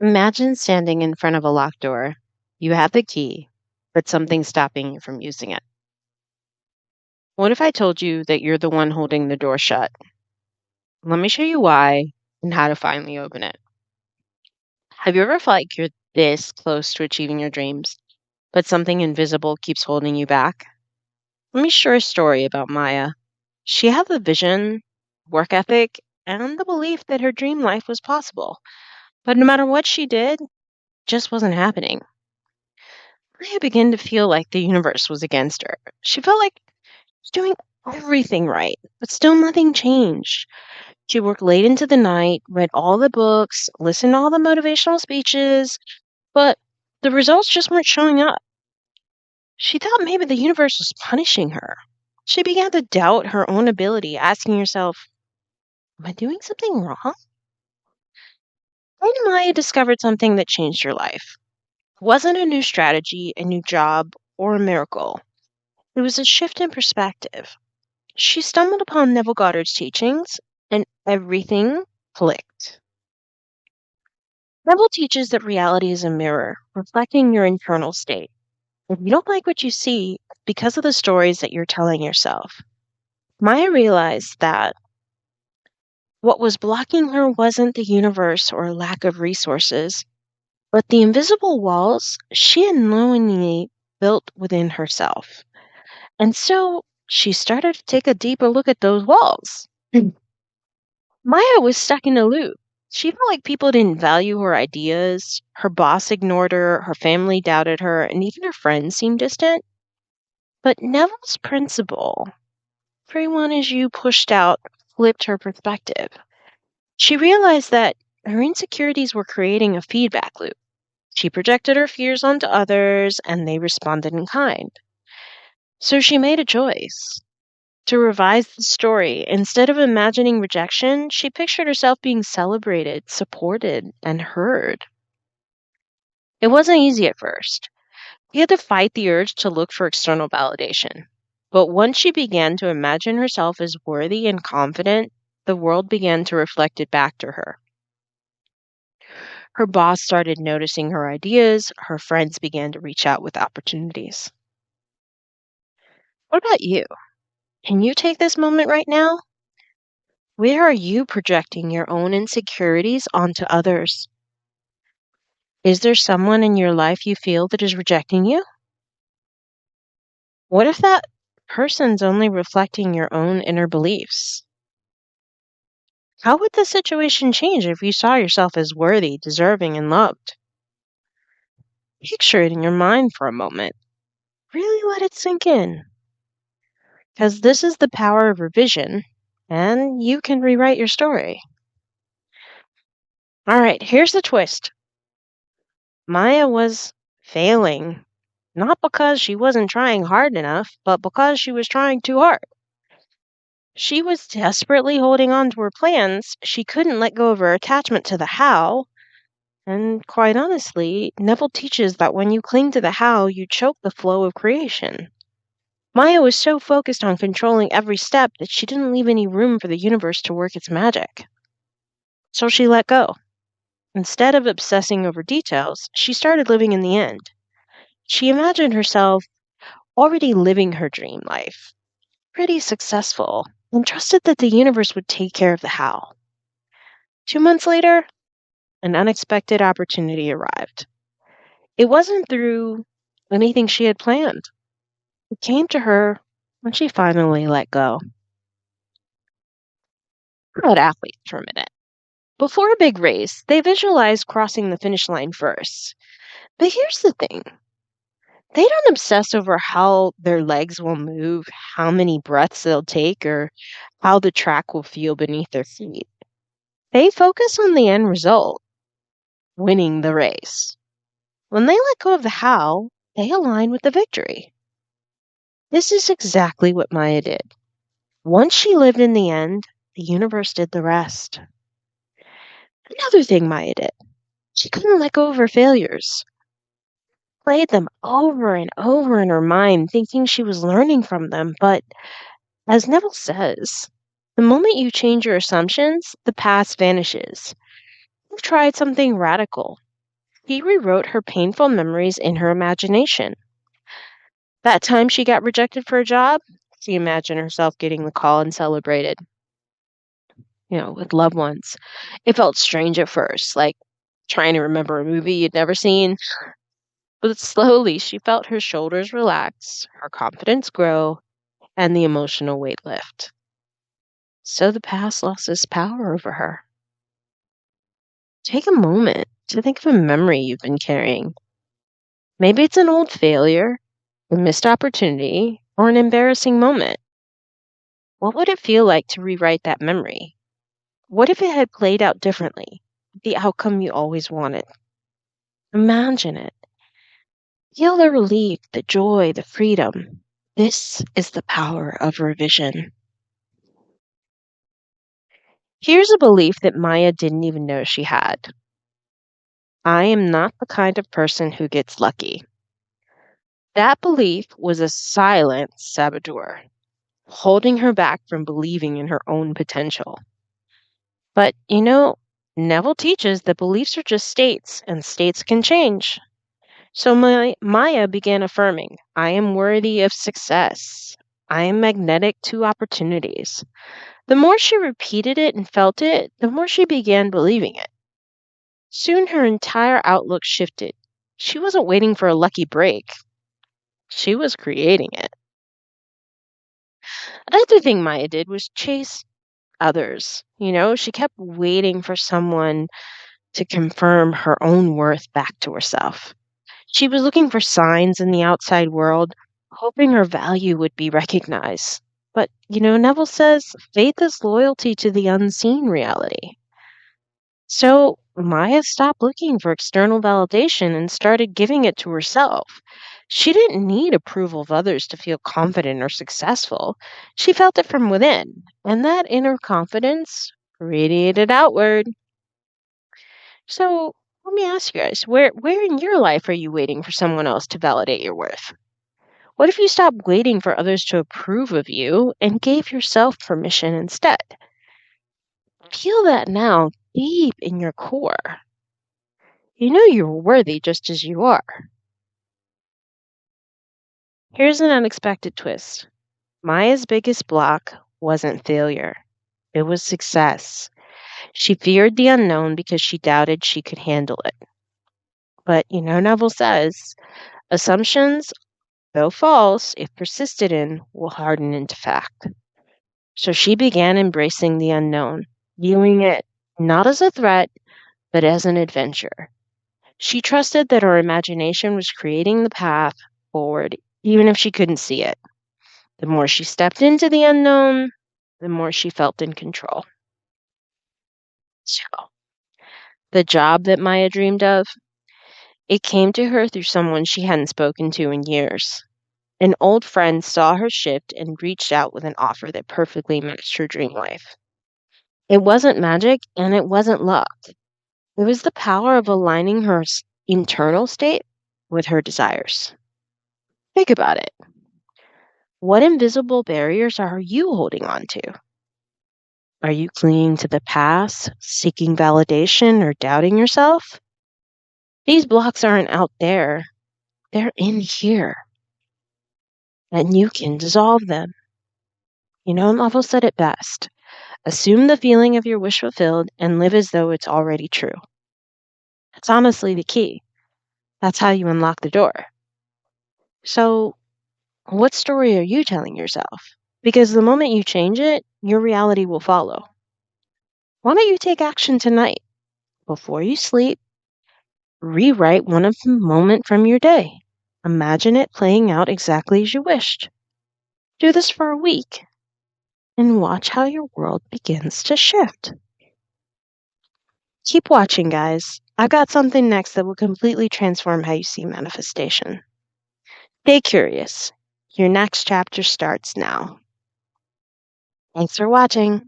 Imagine standing in front of a locked door. You have the key, but something's stopping you from using it. What if I told you that you're the one holding the door shut? Let me show you why and how to finally open it. Have you ever felt like you're this close to achieving your dreams, but something invisible keeps holding you back? Let me share a story about Maya. She had the vision, work ethic, and the belief that her dream life was possible. But no matter what she did, it just wasn't happening. Maya began to feel like the universe was against her. She felt like she's doing everything right, but still nothing changed. She worked late into the night, read all the books, listened to all the motivational speeches, but the results just weren't showing up. She thought maybe the universe was punishing her. She began to doubt her own ability, asking herself, am I doing something wrong? Then Maya discovered something that changed her life. It wasn't a new strategy, a new job, or a miracle. It was a shift in perspective. She stumbled upon Neville Goddard's teachings, and everything clicked. Neville teaches that reality is a mirror, reflecting your internal state. If you don't like what you see, it's because of the stories that you're telling yourself. Maya realized that what was blocking her wasn't the universe or a lack of resources, but the invisible walls she unknowingly built within herself. And so she started to take a deeper look at those walls. Maya was stuck in a loop. She felt like people didn't value her ideas, her boss ignored her family doubted her, and even her friends seemed distant. But Neville's principle, everyone as you pushed out, flipped her perspective. She realized that her insecurities were creating a feedback loop. She projected her fears onto others, and they responded in kind. So she made a choice to revise the story. Instead of imagining rejection, she pictured herself being celebrated, supported, and heard. It wasn't easy at first. She had to fight the urge to look for external validation. But once she began to imagine herself as worthy and confident, the world began to reflect it back to her. Her boss started noticing her ideas, her friends began to reach out with opportunities. What about you? Can you take this moment right now? Where are you projecting your own insecurities onto others? Is there someone in your life you feel that is rejecting you? What if that person's only reflecting your own inner beliefs? How would the situation change if you saw yourself as worthy, deserving, and loved? Picture it in your mind for a moment. Really let it sink in. Because this is the power of revision, and you can rewrite your story. All right, here's the twist. Maya was failing, not because she wasn't trying hard enough, but because she was trying too hard. She was desperately holding on to her plans. She couldn't let go of her attachment to the how. And quite honestly, Neville teaches that when you cling to the how, you choke the flow of creation. Maya was so focused on controlling every step that she didn't leave any room for the universe to work its magic. So she let go. Instead of obsessing over details, she started living in the end. She imagined herself already living her dream life, pretty successful, and trusted that the universe would take care of the how. 2 months later, an unexpected opportunity arrived. It wasn't through anything she had planned. It came to her when she finally let go. What about athletes for a minute? Before a big race, they visualize crossing the finish line first. But here's the thing. They don't obsess over how their legs will move, how many breaths they'll take, or how the track will feel beneath their feet. They focus on the end result, winning the race. When they let go of the how, they align with the victory. This is exactly what Maya did. Once she lived in the end, the universe did the rest. Another thing Maya did, she couldn't let go of her failures. Played them over and over in her mind, thinking she was learning from them. But as Neville says, the moment you change your assumptions, the past vanishes. You've tried something radical. He rewrote her painful memories in her imagination. That time she got rejected for a job, she imagined herself getting the call and celebrated, with loved ones. It felt strange at first, like trying to remember a movie you'd never seen. But slowly she felt her shoulders relax, her confidence grow, and the emotional weight lift. So the past lost its power over her. Take a moment to think of a memory you've been carrying. Maybe it's an old failure, a missed opportunity, or an embarrassing moment. What would it feel like to rewrite that memory? What if it had played out differently? The outcome you always wanted. Imagine it. Feel the relief, the joy, the freedom. This is the power of revision. Here's a belief that Maya didn't even know she had. I am not the kind of person who gets lucky. That belief was a silent saboteur, holding her back from believing in her own potential. But, Neville teaches that beliefs are just states, and states can change. So Maya began affirming, I am worthy of success. I am magnetic to opportunities. The more she repeated it and felt it, the more she began believing it. Soon her entire outlook shifted. She wasn't waiting for a lucky break. She was creating it. Another thing Maya did was chase others. She kept waiting for someone to confirm her own worth back to herself. She was looking for signs in the outside world, hoping her value would be recognized. But, Neville says faith is loyalty to the unseen reality. So Maya stopped looking for external validation and started giving it to herself. She didn't need approval of others to feel confident or successful. She felt it from within, and that inner confidence radiated outward. So let me ask you guys, where in your life are you waiting for someone else to validate your worth? What if you stopped waiting for others to approve of you and gave yourself permission instead? Feel that now deep in your core. You know you're worthy just as you are. Here's an unexpected twist. Maya's biggest block wasn't failure. It was success. She feared the unknown because she doubted she could handle it. But, Neville says, assumptions, though false, if persisted in, will harden into fact. So she began embracing the unknown, viewing it not as a threat, but as an adventure. She trusted that her imagination was creating the path forward, even if she couldn't see it. The more she stepped into the unknown, the more she felt in control. So, the job that Maya dreamed of, it came to her through someone she hadn't spoken to in years. An old friend saw her shift and reached out with an offer that perfectly matched her dream life. It wasn't magic and it wasn't luck. It was the power of aligning her internal state with her desires. Think about it. What invisible barriers are you holding on to? Are you clinging to the past, seeking validation, or doubting yourself? These blocks aren't out there, they're in here, and you can dissolve them. Neville said it best. Assume the feeling of your wish fulfilled and live as though it's already true. That's honestly the key. That's how you unlock the door. So, what story are you telling yourself? Because the moment you change it, your reality will follow. Why don't you take action tonight? Before you sleep, rewrite one of the moment from your day. Imagine it playing out exactly as you wished. Do this for a week and watch how your world begins to shift. Keep watching, guys. I've got something next that will completely transform how you see manifestation. Stay curious. Your next chapter starts now. Thanks for watching.